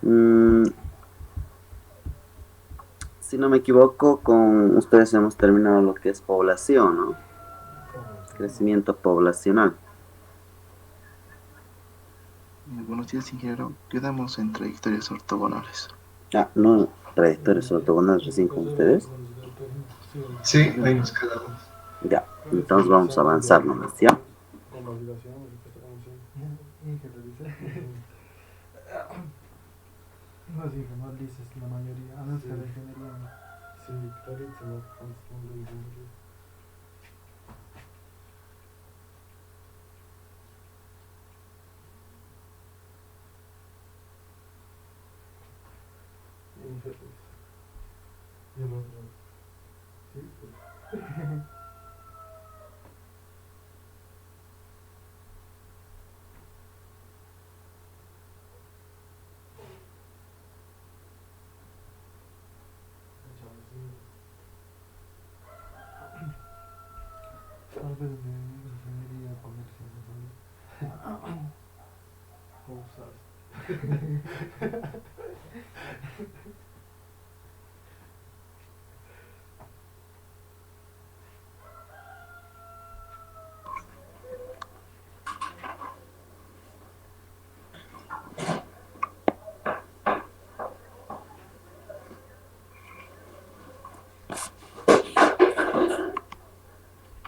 Mm, si no me equivoco, con ustedes hemos terminado lo que es población, ¿no? Crecimiento poblacional. Buenos días, ingeniero. Quedamos en trayectorias ortogonales. Ah, no, trayectorias ortogonales recién con ustedes. Sí, ahí nos quedamos. Ya, entonces vamos a avanzar nomás, ¿ya?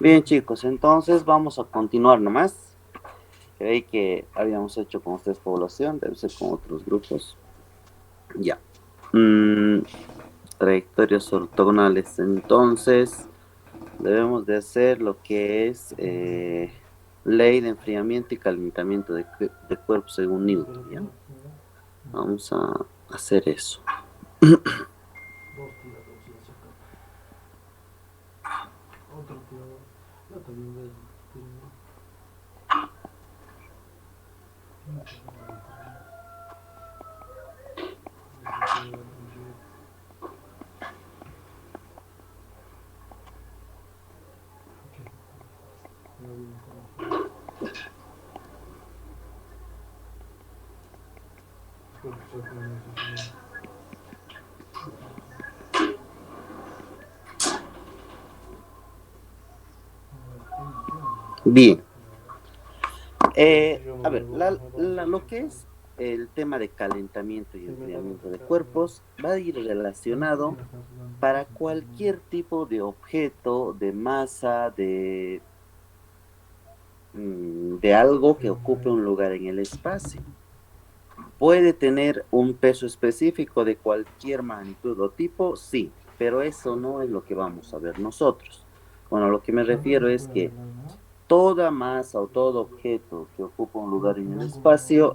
Bien, chicos, entonces vamos a continuar nomás. Creí que habíamos hecho con ustedes población, debe ser con otros grupos. Ya. Mm, trayectorias ortogonales. Entonces, debemos de hacer lo que es ley de enfriamiento y calentamiento de cuerpos según Newton, ¿ya? Vamos a hacer eso. Bien. A ver, lo que es el tema de calentamiento y enfriamiento de cuerpos va a ir relacionado para cualquier tipo de objeto, de masa, de algo que ocupe un lugar en el espacio. ¿Puede tener un peso específico de cualquier magnitud o tipo? Sí, pero eso no es lo que vamos a ver nosotros. Bueno, a lo que me refiero es que toda masa o todo objeto que ocupa un lugar en el espacio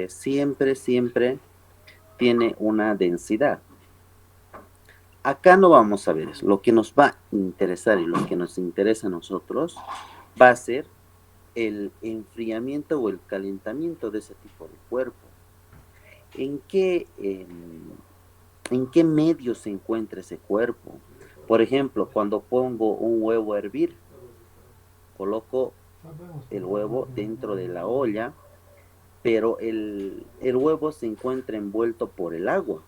siempre tiene una densidad. Acá no vamos a ver eso. Lo que nos va a interesar y lo que nos interesa a nosotros va a ser el enfriamiento o el calentamiento de ese tipo de cuerpo. ¿En qué, en qué medio se encuentra ese cuerpo? Por ejemplo, cuando pongo un huevo a hervir, coloco el huevo dentro de la olla, pero el huevo se encuentra envuelto por el agua.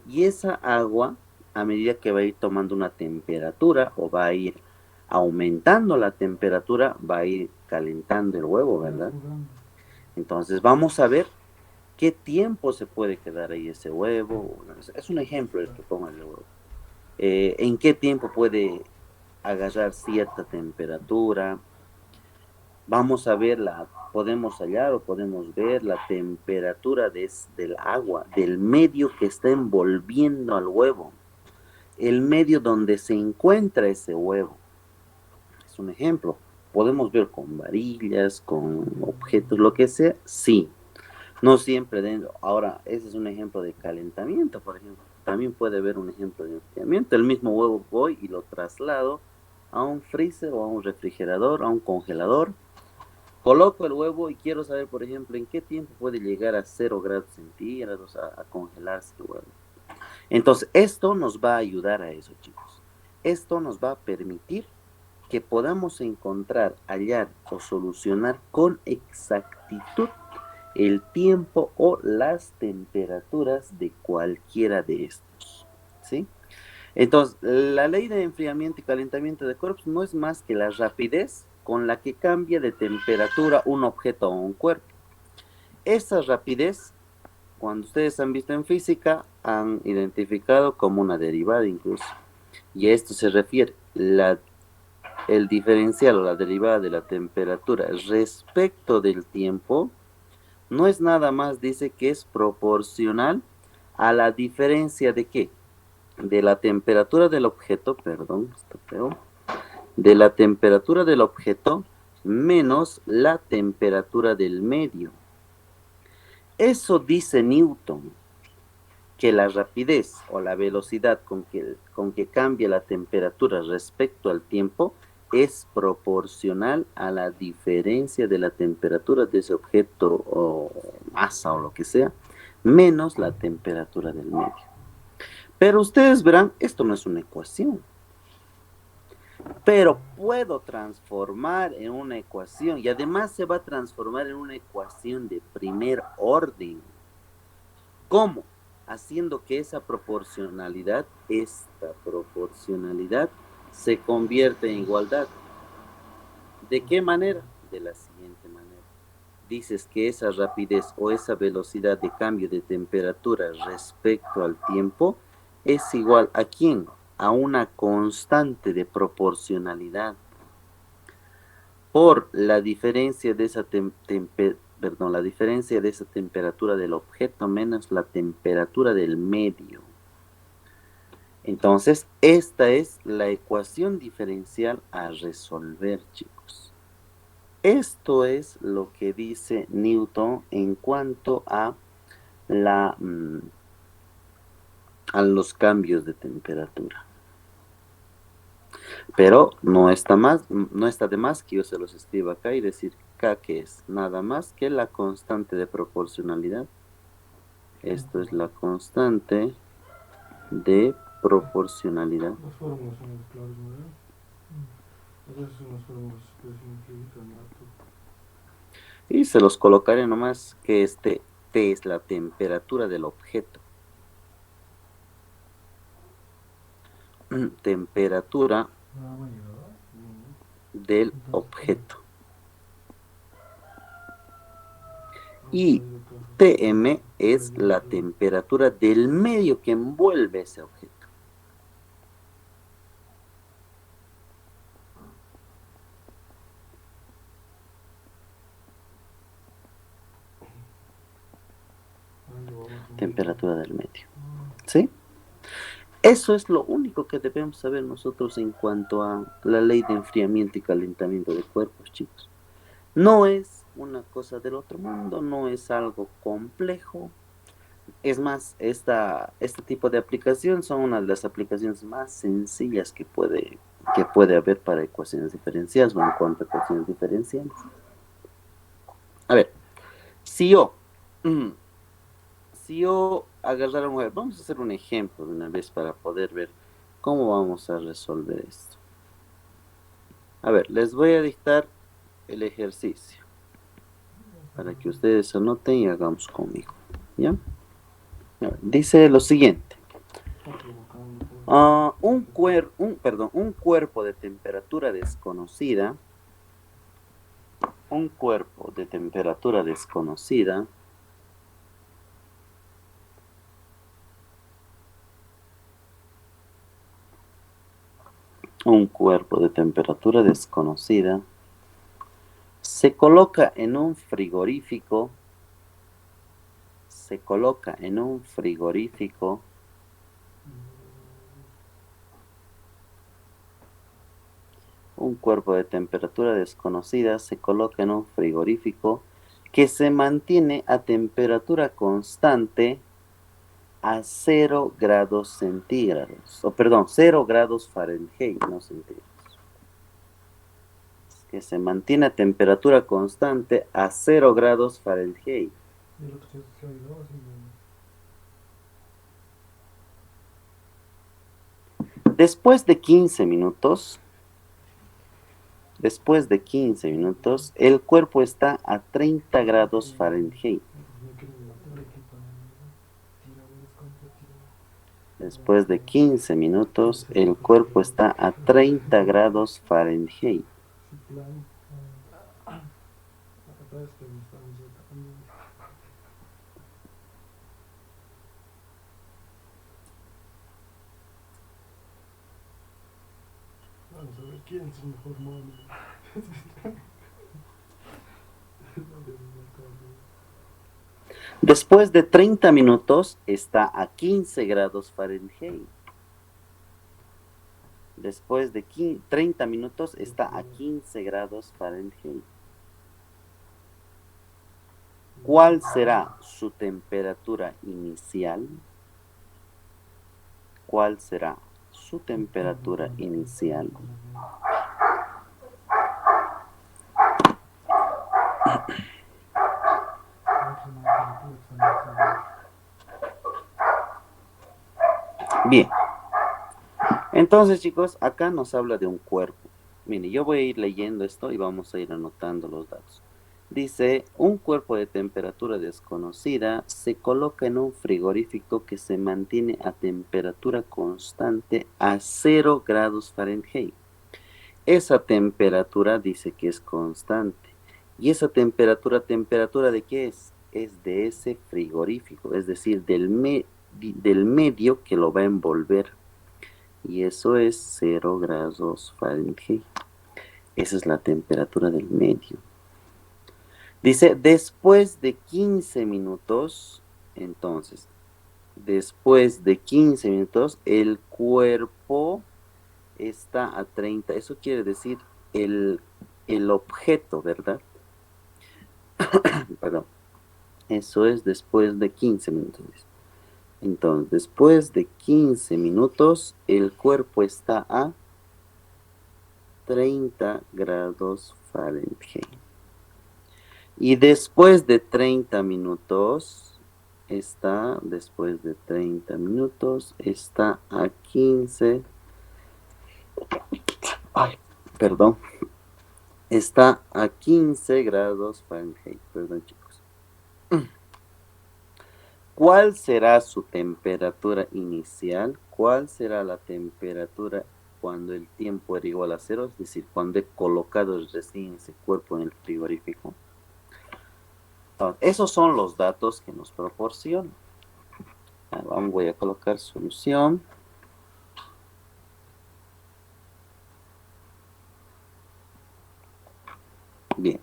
Y esa agua, a medida que va a ir tomando una temperatura o va a ir aumentando la temperatura, va a ir calentando el huevo, ¿verdad? Entonces vamos a ver qué tiempo se puede quedar ahí ese huevo. Es un ejemplo el que pongo el huevo. En qué tiempo puede agarrar cierta temperatura. Vamos a ver podemos hallar o podemos ver la temperatura del agua, del medio que está envolviendo al huevo, el medio donde se encuentra ese huevo. Es un ejemplo. Podemos ver con varillas, con objetos, lo que sea, sí. No siempre dentro. Ahora, ese es un ejemplo de calentamiento, por ejemplo. También puede haber un ejemplo de enfriamiento. El mismo huevo voy y lo traslado a un freezer o a un refrigerador, a un congelador. Coloco el huevo y quiero saber, por ejemplo, en qué tiempo puede llegar a 0 grados centígrados a congelarse el huevo. Entonces, esto nos va a ayudar a eso, chicos. Esto nos va a permitir que podamos encontrar, hallar o solucionar con exactitud el tiempo o las temperaturas de cualquiera de estos, ¿sí? Entonces, la ley de enfriamiento y calentamiento de cuerpos no es más que la rapidez con la que cambia de temperatura un objeto o un cuerpo. Esa rapidez, cuando ustedes han visto en física, han identificado como una derivada incluso. Y a esto se refiere el diferencial o la derivada de la temperatura respecto del tiempo. No es nada más, dice que es proporcional a la diferencia de qué? De la temperatura del objeto, perdón, está feo, de la temperatura del objeto menos la temperatura del medio. Eso dice Newton, que la rapidez o la velocidad con que cambia la temperatura respecto al tiempo es proporcional a la diferencia de la temperatura de ese objeto o masa o lo que sea, menos la temperatura del medio. Pero ustedes verán, esto no es una ecuación, pero puedo transformar en una ecuación y además se va a transformar en una ecuación de primer orden. ¿Cómo? Haciendo que esta proporcionalidad se convierta en igualdad. ¿De qué manera? De la siguiente manera. Dices que esa rapidez o esa velocidad de cambio de temperatura respecto al tiempo es igual ¿a quién? A una constante de proporcionalidad por la diferencia de esa la diferencia de esa temperatura del objeto menos la temperatura del medio. Entonces, esta es la ecuación diferencial a resolver, chicos. Esto es lo que dice Newton en cuanto a a los cambios de temperatura. Pero no está de más que yo se los escriba acá y decir K, que es nada más que la constante de proporcionalidad. Esto es la constante de proporcionalidad. Las fórmulas son las claves, ¿no? Esas son las fórmulas que simplifican harto. Y se los colocaré nomás que T es la temperatura del objeto. Temperatura del objeto. Y Tm es la temperatura del medio que envuelve ese objeto. Temperatura del medio. ¿Sí? Eso es lo único que debemos saber nosotros en cuanto a la ley de enfriamiento y calentamiento de cuerpos, chicos. No es una cosa del otro mundo, no es algo complejo. Es más, este tipo de aplicación son una de las aplicaciones más sencillas que puede haber para ecuaciones diferenciales o en cuanto a ecuaciones diferenciales. A ver, si yo agarrara vamos a hacer un ejemplo de una vez para poder ver cómo vamos a resolver esto. A ver, les voy a dictar el ejercicio para que ustedes anoten y hagamos conmigo, ¿ya? Dice lo siguiente. Un cuerpo de temperatura desconocida. Un cuerpo de temperatura desconocida se coloca en un frigorífico. Un cuerpo de temperatura desconocida se coloca en un frigorífico que se mantiene a temperatura constante a 0 grados centígrados. 0 grados Fahrenheit, no centígrados. Que se mantiene a temperatura constante a 0 grados Fahrenheit. Después de 15 minutos, después de 15 minutos, el cuerpo está a 30 grados Fahrenheit. Después de 15 minutos, el cuerpo está a 30 grados Fahrenheit. Vamos a ver quién es el mejor mono. Después de 30 minutos, está a 15 grados Fahrenheit. Después de 30 minutos, está a 15 grados Fahrenheit. ¿Cuál será su temperatura inicial? ¿Cuál será su temperatura inicial? Bien. Entonces, chicos, acá nos habla de un cuerpo. Mire, yo voy a ir leyendo esto y vamos a ir anotando los datos. Dice, un cuerpo de temperatura desconocida se coloca en un frigorífico que se mantiene a temperatura constante a 0 grados Fahrenheit. Esa temperatura dice que es constante. ¿Y esa temperatura de qué es? Es de ese frigorífico, es decir, del medio que lo va a envolver. Y eso es 0 grados Fahrenheit. Esa es la temperatura del medio. Dice, después de 15 minutos, entonces, después de 15 minutos, el cuerpo está a 30. Eso quiere decir el objeto, ¿verdad? Perdón. Eso es después de 15 minutos. Entonces, después de 15 minutos, el cuerpo está a 30 grados Fahrenheit. Y después de 30 minutos, está a 15. Está a 15 grados Fahrenheit. Perdón, chicos. ¿Cuál será su temperatura inicial? ¿Cuál será la temperatura cuando el tiempo era igual a 0? Es decir, cuando he colocado recién ese cuerpo en el frigorífico. Entonces, esos son los datos que nos proporciona. Voy a colocar solución. Bien.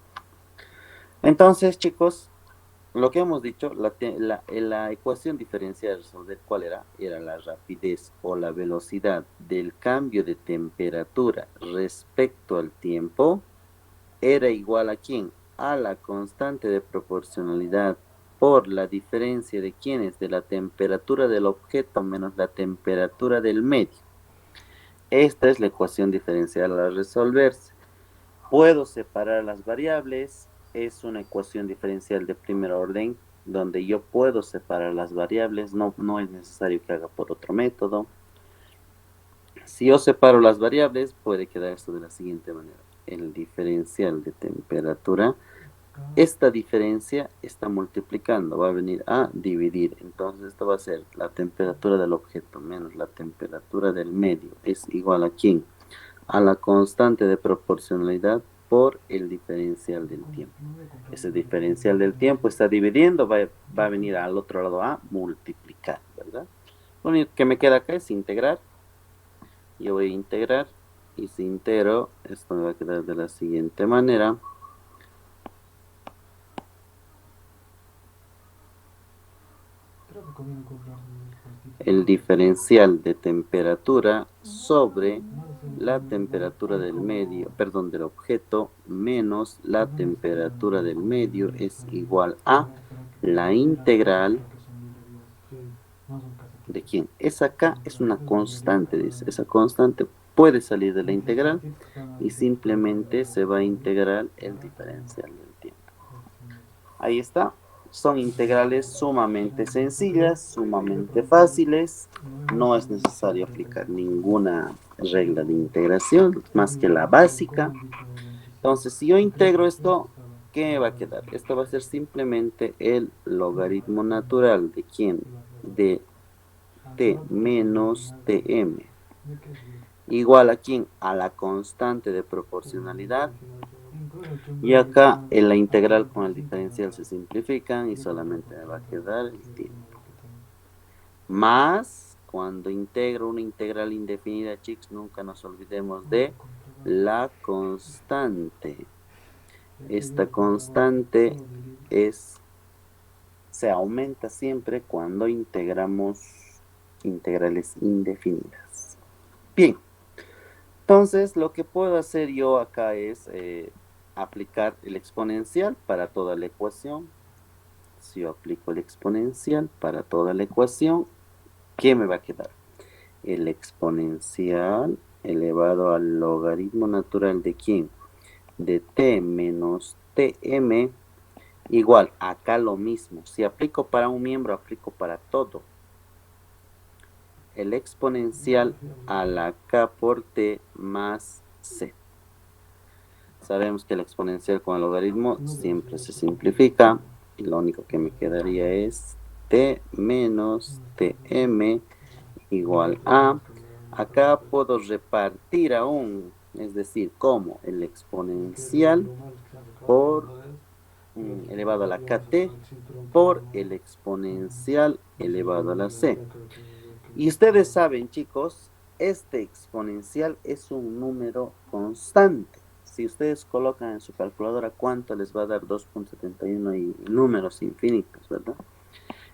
Entonces, chicos, lo que hemos dicho, la ecuación diferencial a resolver, ¿cuál era? Era la rapidez o la velocidad del cambio de temperatura respecto al tiempo. Era igual a ¿quién? A la constante de proporcionalidad por la diferencia de ¿quién es? De la temperatura del objeto menos la temperatura del medio. Esta es la ecuación diferencial a resolverse. Puedo separar las variables. Es una ecuación diferencial de primer orden donde yo puedo separar las variables. No es necesario que haga por otro método. Si yo separo las variables, puede quedar esto de la siguiente manera. El diferencial de temperatura, esta diferencia está multiplicando, va a venir a dividir. Entonces esto va a ser la temperatura del objeto menos la temperatura del medio. Es igual a ¿quién? A la constante de proporcionalidad por el diferencial del tiempo. Ese diferencial del tiempo está dividiendo, va a venir al otro lado a multiplicar, ¿verdad? Lo único que me queda acá es integrar. Yo voy a integrar. Y si integro, esto me va a quedar de la siguiente manera. El diferencial de temperatura sobre la temperatura del medio, perdón, del objeto, menos la temperatura del medio es igual a la integral de ¿quién? Esa acá es una constante, dice. Esa constante puede salir de la integral y simplemente se va a integrar el diferencial del tiempo. Ahí está. Son integrales sumamente sencillas, sumamente fáciles. No es necesario aplicar ninguna regla de integración, más que la básica. Entonces, si yo integro esto, ¿qué me va a quedar? Esto va a ser simplemente el logaritmo natural de quién? De t menos tm. Igual a quién? A la constante de proporcionalidad. Y acá en la integral con el diferencial se simplifican y solamente me va a quedar el tiempo. Más, cuando integro una integral indefinida, chicos, nunca nos olvidemos de la constante. Esta constante se aumenta siempre cuando integramos integrales indefinidas. Bien, entonces lo que puedo hacer yo acá es aplicar el exponencial para toda la ecuación. Si yo aplico el exponencial para toda la ecuación, ¿qué me va a quedar? El exponencial elevado al logaritmo natural de ¿quién? De t menos tm igual, acá lo mismo. Si aplico para un miembro, aplico para todo. El exponencial a la k por t más c. Sabemos que el exponencial con el logaritmo siempre se simplifica. Y lo único que me quedaría es t menos tm igual a. Acá puedo repartir aún, es decir, como el exponencial por elevado a la kt por el exponencial elevado a la c. Y ustedes saben, chicos, este exponencial es un número constante. Si ustedes colocan en su calculadora cuánto les va a dar 2.71 y números infinitos, ¿verdad?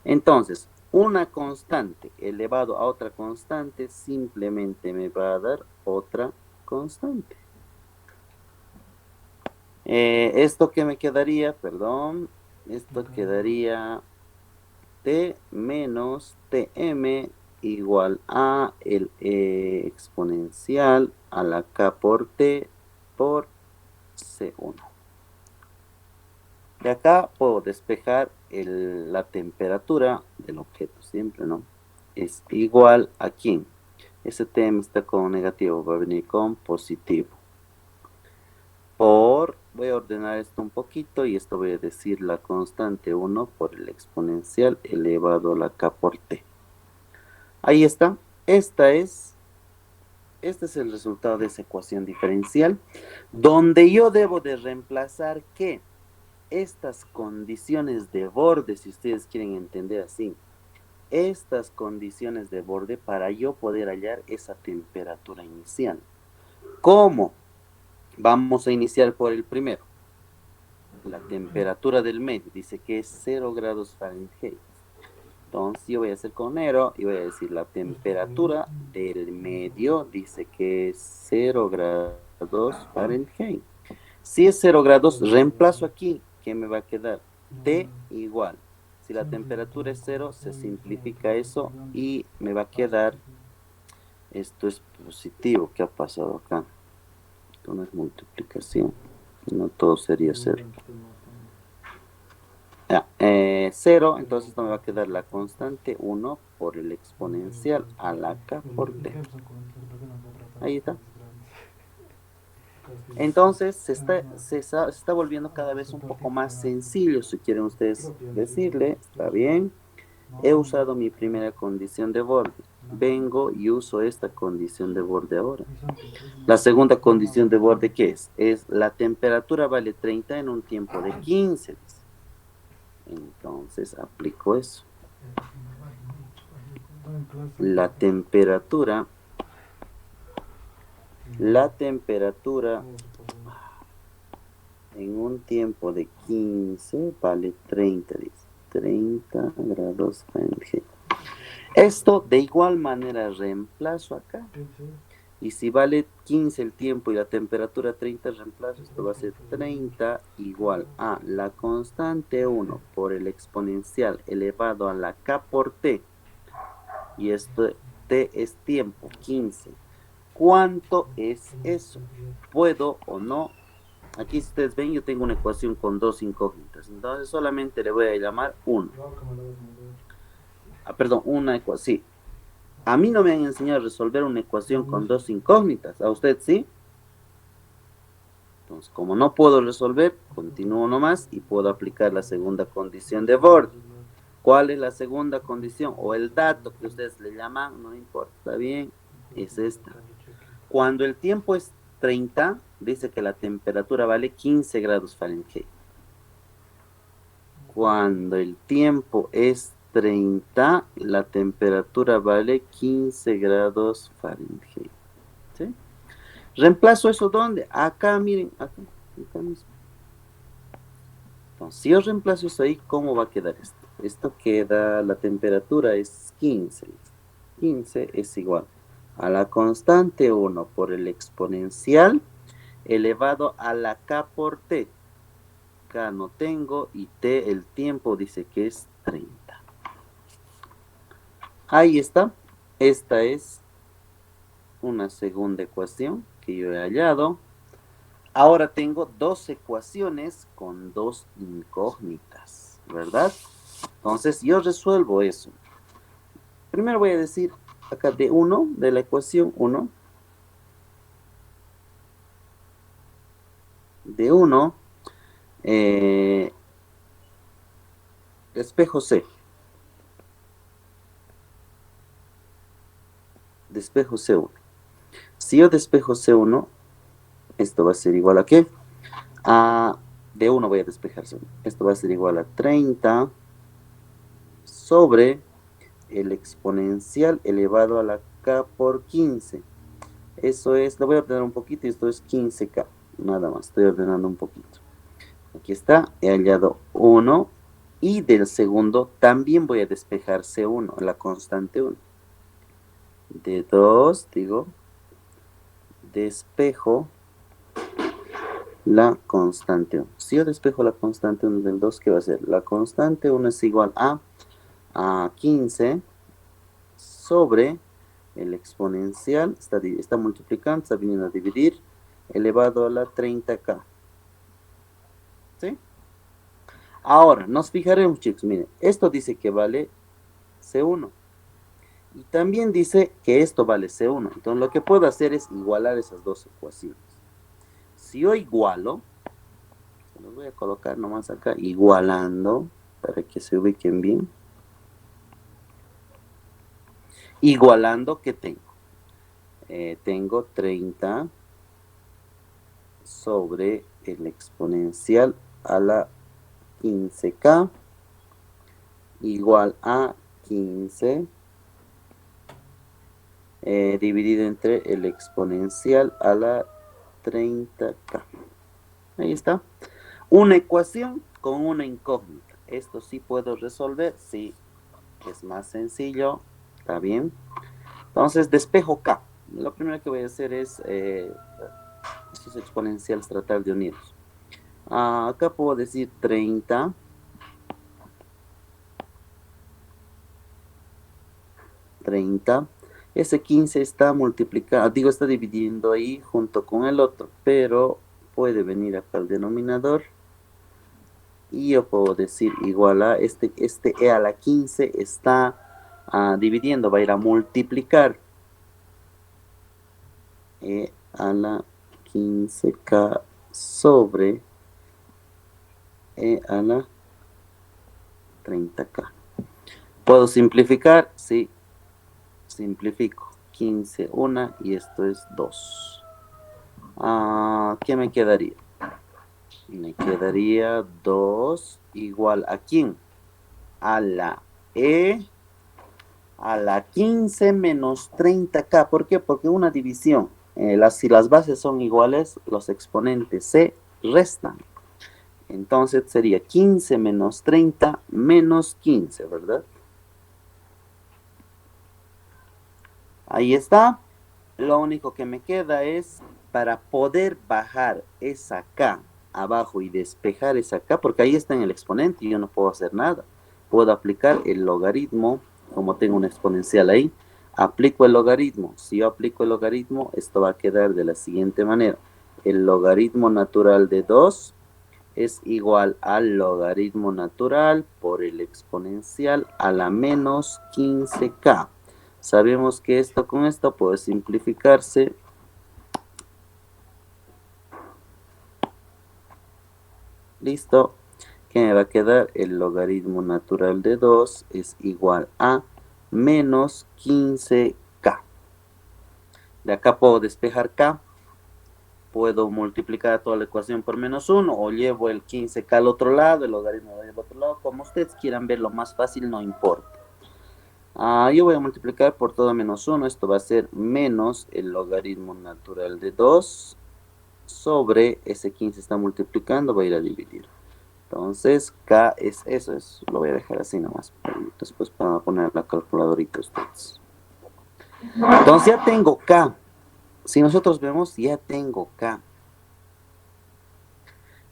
Entonces, una constante elevado a otra constante simplemente me va a dar otra constante. Esto que me quedaría, perdón, esto quedaría t menos tm igual a el exponencial a la k por t por c1. De acá puedo despejar la temperatura del objeto, siempre, ¿no? Es igual a ¿quién? Ese tm está con negativo, va a venir con positivo. Voy a ordenar esto un poquito y esto voy a decir la constante 1 por el exponencial elevado a la k por t. Ahí está. Este es el resultado de esa ecuación diferencial, donde yo debo de reemplazar que estas condiciones de borde, si ustedes quieren entender así, estas condiciones de borde para yo poder hallar esa temperatura inicial. ¿Cómo? Vamos a iniciar por el primero. La temperatura del medio dice que es 0 grados Fahrenheit. Entonces yo voy a hacer con negro y voy a decir la temperatura del medio dice que es 0 grados Fahrenheit. Si es 0 grados, reemplazo aquí. ¿Qué me va a quedar? T igual. Si la temperatura es 0, se simplifica eso y me va a quedar, esto es positivo. ¿Qué ha pasado acá? Esto no es multiplicación. No todo sería 0. 0, entonces esto me va a quedar la constante 1 por el exponencial a la k por t. Ahí está. Entonces se está volviendo cada vez un poco más sencillo, si quieren ustedes decirle, está bien. He usado mi primera condición de borde. Vengo y uso esta condición de borde ahora. La segunda condición de borde, ¿qué es? Es la temperatura vale 30 en un tiempo de 15, dice. Entonces aplico eso. La temperatura en un tiempo de 15 vale 30, dice. 30 grados Fahrenheit. Esto de igual manera reemplazo acá. Y si vale 15 el tiempo y la temperatura 30 reemplazo, esto va a ser 30 igual a la constante 1 por el exponencial elevado a la k por t. Y esto t es tiempo, 15. ¿Cuánto es eso? ¿Puedo o no? Aquí si ustedes ven, yo tengo una ecuación con dos incógnitas. Entonces solamente le voy a llamar 1. Perdón, una ecuación. Sí. A mí no me han enseñado a resolver una ecuación con dos incógnitas. ¿A usted sí? Entonces, como no puedo resolver, continúo nomás y puedo aplicar la segunda condición de Borde. ¿Cuál es la segunda condición? O el dato que ustedes le llaman, no importa, está bien, es esta. Cuando el tiempo es 30, dice que la temperatura vale 15 grados Fahrenheit. Cuando el tiempo es 30, la temperatura vale 15 grados Fahrenheit. ¿Sí? ¿Reemplazo eso dónde? Acá, miren, acá mismo. Entonces, si yo reemplazo eso ahí, ¿cómo va a quedar esto? Esto queda, la temperatura es 15. 15 es igual a la constante 1 por el exponencial elevado a la k por t. K no tengo y t, el tiempo, dice que es 30. Ahí está. Esta es una segunda ecuación que yo he hallado. Ahora tengo dos ecuaciones con dos incógnitas, ¿verdad? Entonces yo resuelvo eso. Primero voy a decir acá de 1, de la ecuación 1. De 1, despejo C. Despejo C1. Si yo despejo C1, esto va a ser igual a ¿qué? De 1 voy a despejar C1. Esto va a ser igual a 30 sobre el exponencial elevado a la k por 15. Eso es, lo voy a ordenar un poquito y esto es 15k. Nada más, estoy ordenando un poquito. Aquí está, he hallado 1 y del segundo también voy a despejar C1, la constante 1. De 2, digo, despejo la constante 1. Si yo despejo la constante 1 del 2, ¿qué va a ser? La constante 1 es igual a 15 sobre el exponencial, está multiplicando, está viniendo a dividir, elevado a la 30k. ¿Sí? Ahora, nos fijaremos, chicos, miren, esto dice que vale C1. Y también dice que esto vale C1. Entonces, lo que puedo hacer es igualar esas dos ecuaciones. Si yo igualo, los voy a colocar nomás acá, igualando, para que se ubiquen bien. Igualando, ¿qué tengo? Tengo 30 sobre el exponencial a la 15k igual a 15 dividido entre el exponencial a la 30k. Ahí está. Una ecuación con una incógnita. Esto sí puedo resolver, sí. Es más sencillo, está bien. Entonces despejo k. Lo primero que voy a hacer es estos exponenciales tratar de unirlos. Acá puedo decir 30 ese 15 está multiplicado, digo, está dividiendo ahí junto con el otro, pero puede venir acá al denominador y yo puedo decir igual a este e a la 15 está dividiendo, va a ir a multiplicar e a la 15k sobre e a la 30k. ¿Puedo simplificar? Sí, simplifico. 15, 1 y esto es 2. ¿Qué me quedaría? Me quedaría 2 igual a ¿quién? A la e a la 15 menos 30k. ¿Por qué? Porque una división. Si las bases son iguales, los exponentes se restan. Entonces sería 15 menos 30 menos 15, ¿verdad? Ahí está. Lo único que me queda es para poder bajar esa k abajo y despejar esa k, porque ahí está en el exponente y yo no puedo hacer nada. Puedo aplicar el logaritmo, como tengo una exponencial ahí, aplico el logaritmo. Si yo aplico el logaritmo, esto va a quedar de la siguiente manera. El logaritmo natural de 2 es igual al logaritmo natural por el exponencial a la menos 15k. Sabemos que esto con esto puede simplificarse. Listo. ¿Qué me va a quedar? El logaritmo natural de 2 es igual a menos 15k. De acá puedo despejar k. Puedo multiplicar toda la ecuación por menos 1 o llevo el 15k al otro lado, el logaritmo lo llevo al otro lado. Como ustedes quieran verlo más fácil, no importa. Yo voy a multiplicar por todo menos 1. Esto va a ser menos el logaritmo natural de 2 sobre ese 15 está multiplicando, voy a ir a dividir. Entonces, K es eso, lo voy a dejar así nomás. Después para poner la calculadorita ustedes. Entonces ya tengo K. Si nosotros vemos, ya tengo K.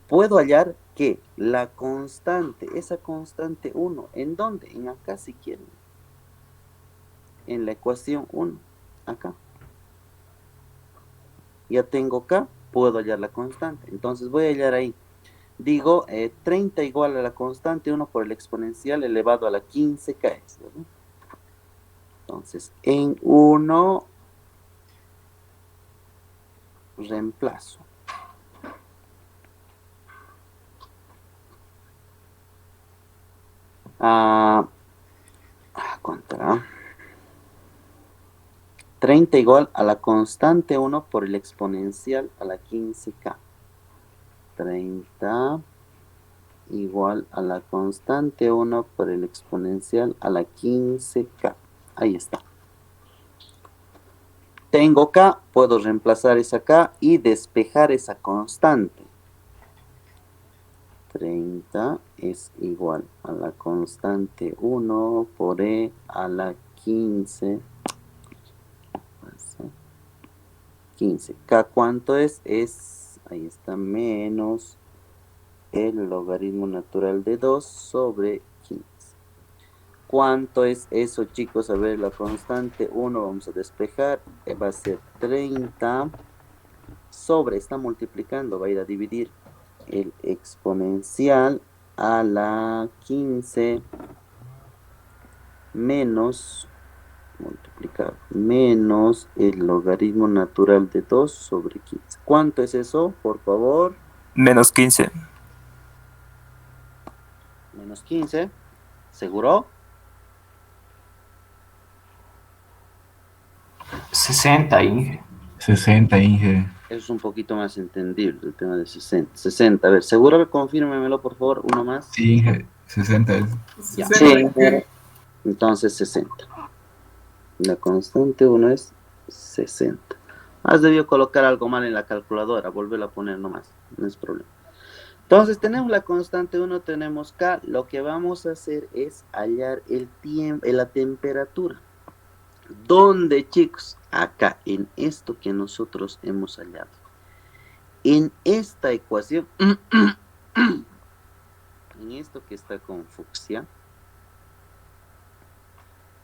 Puedo hallar que la constante, esa constante 1, ¿en dónde? En acá si quieren. En la ecuación 1, acá. Ya tengo K, puedo hallar la constante. Entonces voy a hallar ahí. Digo, 30 igual a la constante 1 por el exponencial elevado a la 15k. ¿No? Entonces, en 1 reemplazo. ¿Cuánto era? 30 igual a la constante 1 por el exponencial a la 15k. 30 igual a la constante 1 por el exponencial a la 15k. Ahí está. Tengo k, puedo reemplazar esa k y despejar esa constante. 30 es igual a la constante 1 por e a la 15. 15. K, ¿cuánto es? Ahí está, menos el logaritmo natural de 2 sobre 15. ¿Cuánto es eso, chicos? A ver, la constante 1 vamos a despejar. Va a ser 30 sobre, está multiplicando, va a ir a dividir el exponencial a la 15 menos multiplicar menos el logaritmo natural de 2 sobre 15. ¿Cuánto es eso, por favor? Menos 15. Menos 15. ¿Seguro? 60, Inge. 60, Inge. Es un poquito más entendible el tema de 60. 60. A ver, ¿seguro? Confírmemelo, por favor, uno más. Sí, Inge. 60 es. Ya. Sí. Entonces 60. La constante 1 es 60. Has debido colocar algo mal en la calculadora. Volverlo a poner nomás. No es problema. Entonces tenemos la constante 1, tenemos K. Lo que vamos a hacer es hallar el tiempo, la temperatura. ¿Dónde, chicos? Acá, en esto que nosotros hemos hallado. En esta ecuación, en esto que está con fucsia,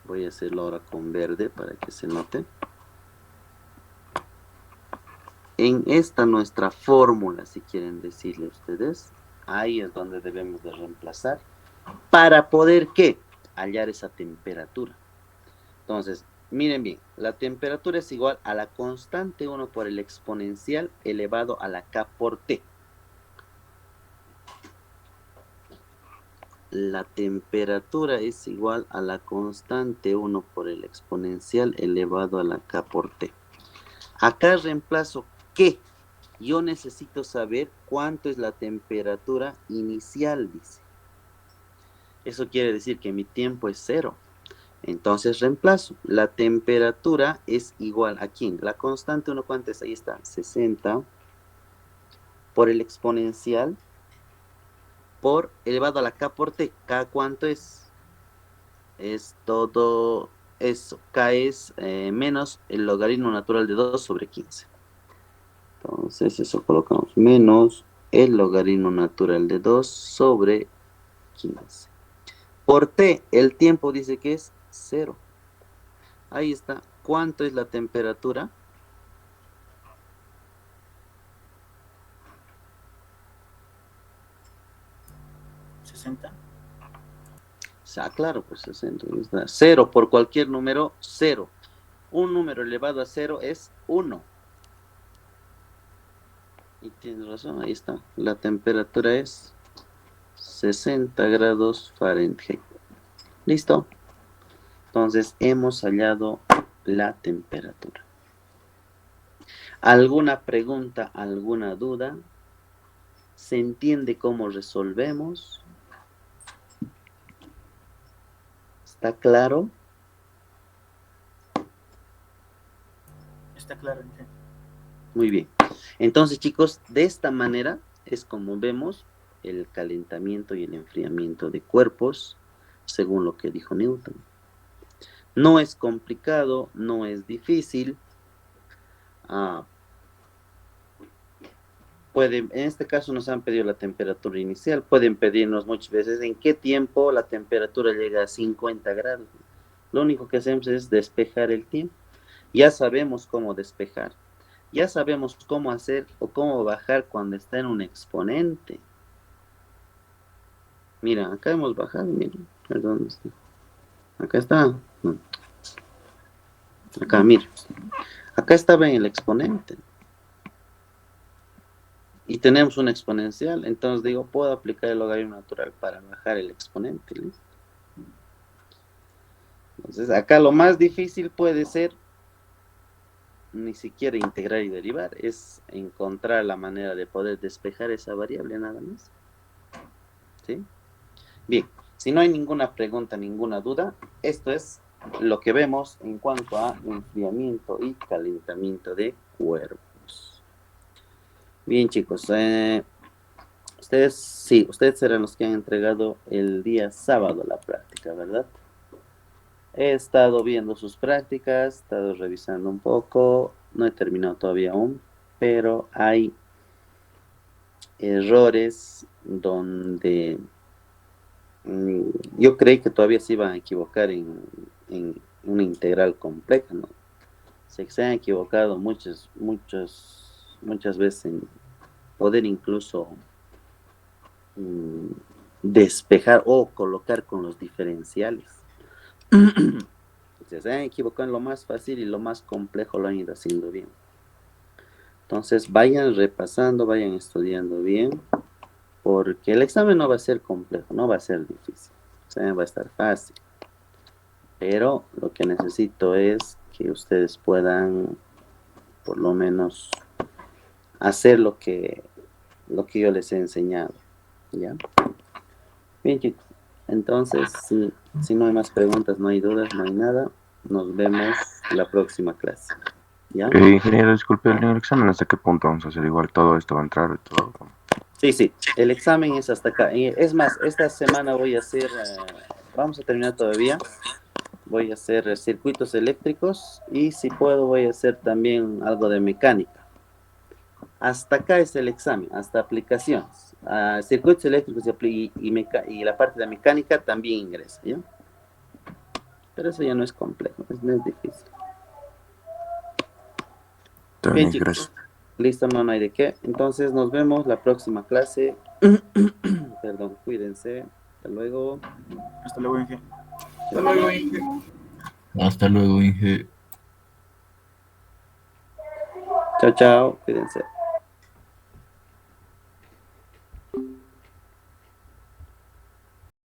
voy a hacerlo ahora con verde para que se note. En esta nuestra fórmula, si quieren decirle ustedes, ahí es donde debemos de reemplazar para poder, ¿qué? Hallar esa temperatura. Entonces, miren bien, la temperatura es igual a la constante 1 por el exponencial elevado a la K por T. La temperatura es igual a la constante 1 por el exponencial elevado a la K por T. Acá reemplazo ¿qué? Yo necesito saber cuánto es la temperatura inicial, dice. Eso quiere decir que mi tiempo es 0. Entonces reemplazo. La temperatura es igual a ¿quién? La constante 1, ¿cuánto es? Ahí está, 60 por el exponencial por elevado a la K por T. ¿K cuánto es? Es todo eso. K es menos el logaritmo natural de 2 sobre 15. Entonces eso colocamos menos el logaritmo natural de 2 sobre 15. Por T, el tiempo dice que es 0. Ahí está. ¿Cuánto es la temperatura? Claro, pues 60. 0 por cualquier número, 0. Un número elevado a 0 es 1. Y tienes razón, ahí está. La temperatura es 60 grados Fahrenheit. ¿Listo? Entonces hemos hallado la temperatura. ¿Alguna pregunta, alguna duda? ¿Se entiende cómo resolvemos? ¿Está claro? Está claro, Inge. Muy bien. Entonces, chicos, de esta manera es como vemos el calentamiento y el enfriamiento de cuerpos, según lo que dijo Newton. No es complicado, no es difícil. En este caso nos han pedido la temperatura inicial. Pueden pedirnos muchas veces en qué tiempo la temperatura llega a 50 grados. Lo único que hacemos es despejar el tiempo. Ya sabemos cómo despejar. Ya sabemos cómo hacer o cómo bajar cuando está en un exponente. Mira, acá hemos bajado, miren. Perdón. Acá está. Acá, mira. Acá estaba en el exponente. Y tenemos un exponencial. Entonces digo, puedo aplicar el logaritmo natural para bajar el exponente. ¿Listo? Entonces, acá lo más difícil puede ser ni siquiera integrar y derivar, es encontrar la manera de poder despejar esa variable nada más. ¿Sí? Bien, si no hay ninguna pregunta, ninguna duda, esto es lo que vemos en cuanto a enfriamiento y calentamiento de cuerpos. Bien, chicos, ustedes serán los que han entregado el día sábado la práctica, ¿verdad? He estado viendo sus prácticas, he estado revisando un poco, no he terminado todavía aún, pero hay errores donde yo creí que todavía se iban a equivocar en una integral compleja, ¿no? Se han equivocado muchas veces en poder incluso despejar o colocar con los diferenciales. Se han equivocado en lo más fácil y lo más complejo lo han ido haciendo bien. Entonces vayan repasando, vayan estudiando bien, porque el examen no va a ser complejo, no va a ser difícil, el examen va a estar fácil. Pero lo que necesito es que ustedes puedan por lo menos hacer lo que yo les he enseñado, ¿ya? Bien, chicos. Entonces, si no hay más preguntas, no hay dudas, no hay nada, nos vemos la próxima clase. ¿Ya? Ingeniero, disculpe, ¿el examen hasta qué punto vamos a hacer? Igual todo esto va a entrar y todo. Sí, el examen es hasta acá. Es más, esta semana voy a hacer, vamos a terminar todavía, voy a hacer circuitos eléctricos y si puedo voy a hacer también algo de mecánica. Hasta acá es el examen, hasta aplicaciones. Circuitos eléctricos y la parte de mecánica también ingresa, ¿ya? Pero eso ya no es complejo, no es difícil. Bien, chicos. Gracias. Listo, no hay de qué. Entonces nos vemos la próxima clase. Perdón, cuídense. Hasta luego. Hasta luego, Inge. Hasta luego, Inge. Hasta luego, Inge. Chao, chao. Cuídense.